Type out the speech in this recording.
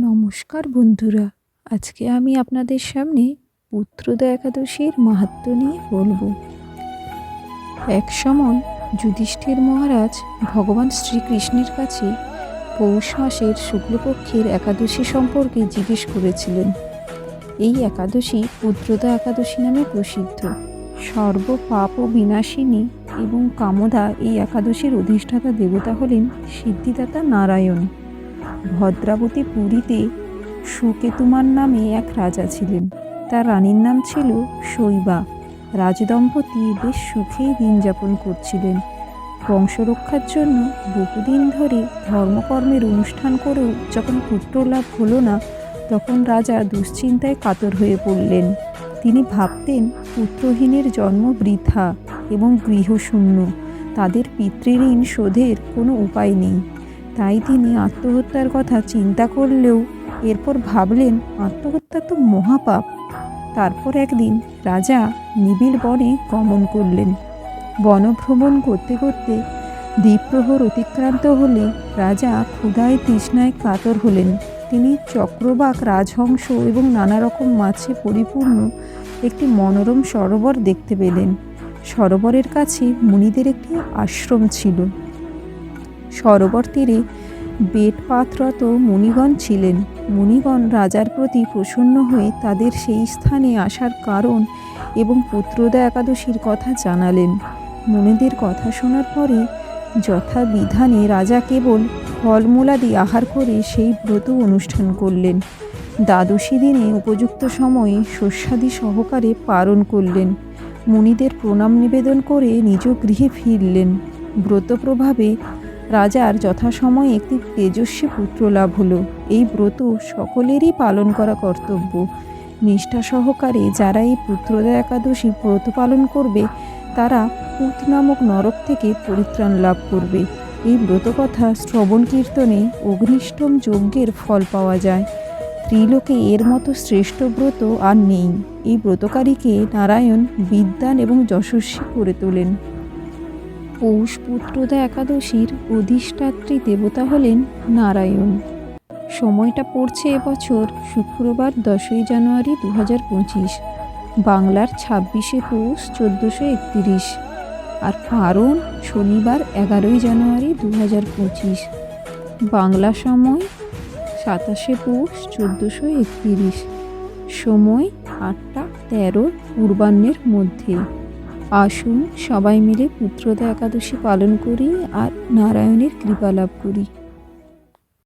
নমস্কার বন্ধুরা, আজকে আমি আপনাদের সামনে পুত্রদা একাদশীর মাহাত্ম্য নিয়ে বলবো। এক সময় যুধিষ্ঠির মহারাজ ভগবান শ্রীকৃষ্ণের কাছে পৌষ মাসের শুক্লপক্ষের একাদশী সম্পর্কে জিজ্ঞেস করেছিলেন। এই একাদশী পুত্রদা একাদশী নামে প্রসিদ্ধ। সর্ব পাপ ও বিনাশিনী এবং কামদা এই একাদশীর অধিষ্ঠাতা দেবতা হলেন সিদ্ধিদাতা নারায়ণ। ভদ্রাবতী পুরীতে সুকেতুমান নামে এক রাজা ছিলেন। তার রানীর নাম ছিল শৈবা। রাজদম্পতি বেশ সুখেই দিন যাপন করছিলেন। বংশরক্ষার জন্য বহুদিন ধরে ধর্মকর্মের অনুষ্ঠান করেও যখন পুত্র লাভ হলো না, তখন রাজা দুশ্চিন্তায় কাতর হয়ে পড়লেন। তিনি ভাবতেন পুত্রহীনের জন্ম বৃথা এবং গৃহশূন্য, তাদের পিতৃঋণ শোধের কোনো উপায় নেই। তাই তিনি আত্মহত্যার কথা চিন্তা করলেও এরপর ভাবলেন আত্মহত্যা তো মহাপাপ। তারপর একদিন রাজা নিবিড় বনে গমন করলেন। বনভ্রমণ করতে করতে দ্বিপ্রহর অতিক্রান্ত হলে রাজা ক্ষুধায় তৃষ্ণায় কাতর হলেন। তিনি চক্রবাক রাজহংস এবং নানা রকম মাছে পরিপূর্ণ একটি মনোরম সরোবর দেখতে পেলেন। সরোবরের কাছে মুনিদের একটি আশ্রম ছিল। সরোবর তীরে বেদপাঠরত মুনিগণ ছিলেন। মুনিগণ রাজার প্রতি প্রসন্ন হয়ে তাদের সেই স্থানে আসার কারণ এবং পুত্রদা একাদশীর কথা জানালেন। মুনিদের কথা শোনার পরে যথাবিধানে রাজা কেবল ফলমূলাদি আহার করে সেই ব্রত অনুষ্ঠান করলেন। দ্বাদশী দিনে উপযুক্ত সময়ে শস্যাদি সহকারে পালন করলেন। মুনিদের প্রণাম নিবেদন করে নিজ গৃহে ফিরলেন। ব্রত প্রভাবে রাজার যথাসময়ে একটি তেজস্বী পুত্র লাভ হলো। এই ব্রত সকলেরই পালন করা কর্তব্য। নিষ্ঠা সহকারে যারা এই পুত্রদা একাদশী ব্রত পালন করবে, তারা পুত নামক নরক থেকে পরিত্রাণ লাভ করবে। এই ব্রতকথা শ্রবণ কীর্তনে অগ্নিষ্ঠম যজ্ঞের ফল পাওয়া যায়। ত্রিলোকে এর মতো শ্রেষ্ঠ ব্রত আর নেই। এই ব্রতকারীকে নারায়ণ বিদ্বান এবং যশস্বী করে তোলেন। পৌষ পুত্রদা একাদশীর অধিষ্ঠাত্রী দেবতা হলেন নারায়ণ। সময়টা পড়ছে এবছর শুক্রবার 10ই জানুয়ারি 2025, বাংলার 26শে পৌষ 1431, আর পারণ শনিবার 11ই জানুয়ারি 2025, বাংলা সময় 27শে পৌষ 1431, সময় 8টা 13 পূর্বাহ্নের মধ্যে। আসুন সবাই মিলে পুত্রদা একাদশী পালন করি আর নারায়ণের কৃপা লাভ করি।